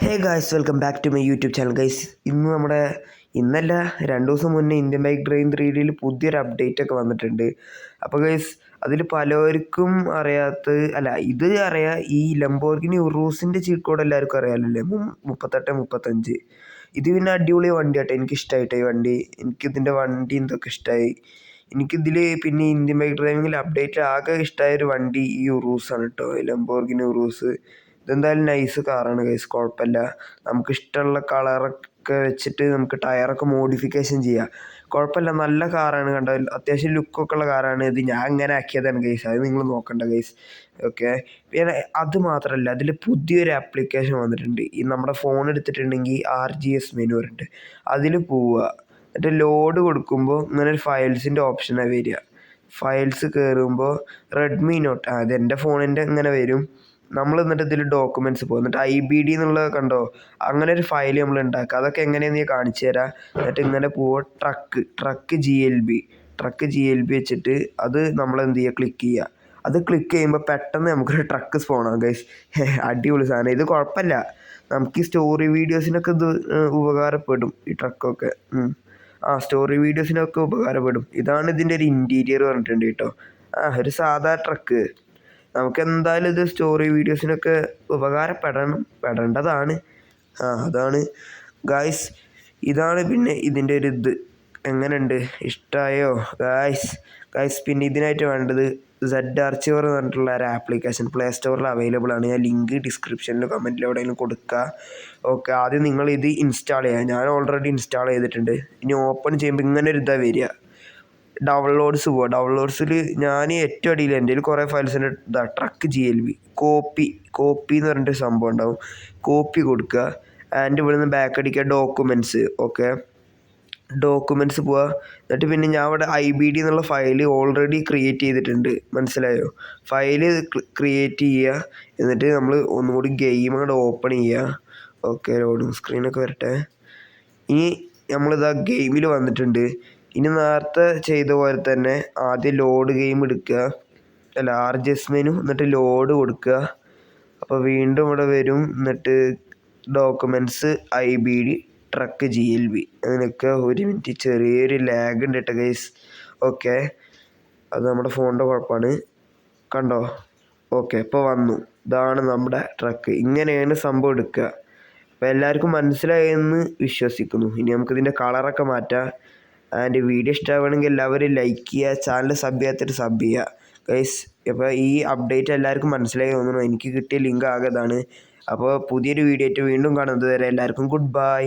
Hey guys, welcome back to my YouTube channel. Guys, ഇന്നല്ല 2 ദിവസം മുന്നേ ഇന്ത്യൻ ബൈക്ക് ഡ്രീം 3Dയിൽ പുതിയൊരു അപ്ഡേറ്റ് ഒക്കെ വന്നിട്ടുണ്ട്. അപ്പോൾ ഗൈസ്, അതിൽ പലർക്കും ഇത് അറിയാം, ഈ ലംബോർഗിനി ഉറൂസിൻ്റെ ചീറ്റ് കോഡ് എല്ലാവർക്കും അറിയാമല്ലോ, 3835. ഇത് പിന്നെ അടിപൊളി വണ്ടിയാട്ടെ, എനിക്കിഷ്ടമായിട്ടെ ഈ വണ്ടി. എനിക്കിതിൻ്റെ വണ്ടി എന്തൊക്കെ ഇഷ്ടമായി. എനിക്കിതിൽ പിന്നെ ഇന്ത്യൻ ബൈക്ക് ഡ്രൈവിങ്ങിൽ അപ്ഡേറ്റ് ആകെ ഇഷ്ടമായൊരു വണ്ടി ഈ ഉറൂസാണ് കേട്ടോ, ലംബോർഗിനി ഉറൂസ്. ഇതെന്തായാലും നൈസ് കാറാണ് ഗൈസ്, കുഴപ്പമില്ല. നമുക്കിഷ്ടമുള്ള കളറൊക്കെ വെച്ചിട്ട് നമുക്ക് ടയറൊക്കെ മോഡിഫിക്കേഷൻ ചെയ്യാം. കുഴപ്പമില്ല, നല്ല കാറാണ്. കണ്ടോ, അത്യാവശ്യം ലുക്കൊക്കെ ഉള്ള കാറാണ് ഇത്. ഞാൻ ഇങ്ങനെ ആക്കിയതാണ് ഗൈസ്, അത് നിങ്ങൾ നോക്കണ്ട ഗൈസ്. ഓക്കെ, പിന്നെ അത് മാത്രമല്ല, അതിൽ പുതിയൊരു ആപ്ലിക്കേഷൻ വന്നിട്ടുണ്ട്. ഈ നമ്മുടെ ഫോൺ എടുത്തിട്ടുണ്ടെങ്കിൽ RGS മെനു വരുന്നുണ്ട്, അതിൽ പോവുക. എന്നിട്ട് ലോഡ് കൊടുക്കുമ്പോൾ ഇങ്ങനെ ഒരു ഫയൽസിൻ്റെ ഓപ്ഷനാണ് വരിക. ഫയൽസ് കയറുമ്പോൾ റെഡ്മി നോട്ട്, അത് എൻ്റെ ഫോണിൻ്റെ ഇങ്ങനെ വരും. നമ്മൾ എന്നിട്ട് ഇതിൽ ഡോക്യുമെൻറ്റ്സ് പോകും. എന്നിട്ട് IBD എന്നുള്ളത് കണ്ടോ, അങ്ങനെ ഒരു ഫയൽ നമ്മൾ ഉണ്ടാക്കുക. അതൊക്കെ എങ്ങനെയാണെന്ന് ഞാൻ കാണിച്ചു തരാം. എന്നിട്ട് ഇങ്ങനെ പോവുക, ട്രക്ക് GLB വെച്ചിട്ട് അത് നമ്മൾ എന്ത് ചെയ്യുക, ക്ലിക്ക് ചെയ്യുക. അത് ക്ലിക്ക് ചെയ്യുമ്പോൾ പെട്ടെന്ന് നമുക്കൊരു ട്രക്ക് സ്പോണാകും ഗൈസ്. അടിപൊളി സാധനം. ഇത് കുഴപ്പമില്ല, നമുക്ക് ഈ സ്റ്റോറി വീഡിയോസിനൊക്കെ ഇത് ഉപകാരപ്പെടും, ഈ ട്രക്കൊക്കെ. സ്റ്റോറി വീഡിയോസിനൊക്കെ ഉപകാരപ്പെടും. ഇതാണ് ഇതിൻ്റെ ഒരു ഇൻറ്റീരിയർ പറഞ്ഞിട്ടുണ്ട് കേട്ടോ. ഒരു സാധാ ട്രക്ക്. നമുക്ക് എന്തായാലും ഇത് സ്റ്റോറി വീഡിയോസിനൊക്കെ പെടേണ്ടതാണ്. അതാണ് ഗായ്സ്, ഇതാണ് പിന്നെ ഇതിൻ്റെ ഒരു ഇത്. എങ്ങനെയുണ്ട്, ഇഷ്ടമായോ ഗായ്സ്? പിന്നെ ഇതിനായിട്ട് വേണ്ടത് ZArchiver എന്ന് പറഞ്ഞിട്ടുള്ള ഒരു ആപ്ലിക്കേഷൻ പ്ലേ സ്റ്റോറിൽ അവൈലബിൾ ആണ്. ഞാൻ ലിങ്ക് ഡിസ്ക്രിപ്ഷനിലും കമൻറ്റിലും എവിടെയെങ്കിലും കൊടുക്കുക. ഓക്കെ, ആദ്യം നിങ്ങൾ ഇത് ഇൻസ്റ്റാൾ ചെയ്യുക. ഞാൻ ഓൾറെഡി ഇൻസ്റ്റാൾ ചെയ്തിട്ടുണ്ട്. ഇനി ഓപ്പൺ ചെയ്യുമ്പോൾ ഇങ്ങനെ ഒരു ഇതാണ് വരിക. ഡൗൺലോഡ്സ് പോവുക. ഡൗൺലോഡ്സിൽ ഞാൻ ഏറ്റവും അടിയിൽ എൻ്റെ കയ്യിൽ കുറേ ഫയൽസിൻ്റെ ട്രക്ക് GLB കോപ്പി എന്ന് പറഞ്ഞിട്ടൊരു സംഭവം ഉണ്ടാവും. കോപ്പി കൊടുക്കുക. ആൻഡ് ഇവിടുന്ന് ബാക്ക് അടിക്കുക, ഡോക്യുമെൻറ്റ്സ്. ഓക്കെ, ഡോക്യുമെൻറ്റ്സ് പോവുക. എന്നിട്ട് പിന്നെ ഞാൻ ഇവിടെ IBD എന്നുള്ള ഫയൽ ഓൾറെഡി ക്രിയേറ്റ് ചെയ്തിട്ടുണ്ട്, മനസ്സിലായോ? ഫയൽ ക്രിയേറ്റ് ചെയ്യുക. എന്നിട്ട് നമ്മൾ ഒന്നുകൂടി ഗെയിം അങ്ങോട്ട് ഓപ്പൺ ചെയ്യുക. ഓക്കെ, ലോഡിങ് സ്ക്രീനൊക്കെ വരട്ടെ. ഇനി നമ്മളിതാ ഗെയിമിൽ വന്നിട്ടുണ്ട്. ഇനി നേരത്തെ ചെയ്ത പോലെ തന്നെ ആദ്യം ലോഡ് ഗെയിം എടുക്കുക, RGS മെനു, എന്നിട്ട് ലോഡ് കൊടുക്കുക. അപ്പോൾ വീണ്ടും ഇവിടെ വരും. എന്നിട്ട് ഡോക്യുമെൻറ്റ്സ്, IBD, ട്രക്ക് GLB. അതിനൊക്കെ 1 മിനിറ്റ് ചെറിയൊരു ലാഗ് ഉണ്ട് കേട്ടോ ഗൈസ്. ഓക്കെ, അത് നമ്മുടെ ഫോണിൻ്റെ കുഴപ്പമാണ്. കണ്ടോ? ഓക്കെ, ഇപ്പോൾ വന്നു. ഇതാണ് നമ്മുടെ ട്രക്ക്. ഇങ്ങനെയാണ് സംഭവം എടുക്കുക. അപ്പോൾ എല്ലാവർക്കും മനസ്സിലായെന്ന് വിശ്വസിക്കുന്നു. ഇനി നമുക്കിതിൻ്റെ കളറൊക്കെ മാറ്റാം. ആൻഡ് വീഡിയോ ഇഷ്ടമാവുകയാണെങ്കിൽ എല്ലാവരും ലൈക്ക് ചെയ്യുക, ചാനൽ സബ് ചെയ്യാത്തൊരു സബ് ചെയ്യുക ഗൈസ്. അപ്പോൾ ഈ അപ്ഡേറ്റ് എല്ലാവർക്കും മനസ്സിലായി തോന്നുന്നു. എനിക്ക് കിട്ടിയ ലിങ്ക് ആകെ ഇതാണ്. അപ്പോൾ പുതിയൊരു വീഡിയോ ആയിട്ട് വീണ്ടും കാണുന്നത് വരെ എല്ലാവർക്കും ഗുഡ് ബൈ.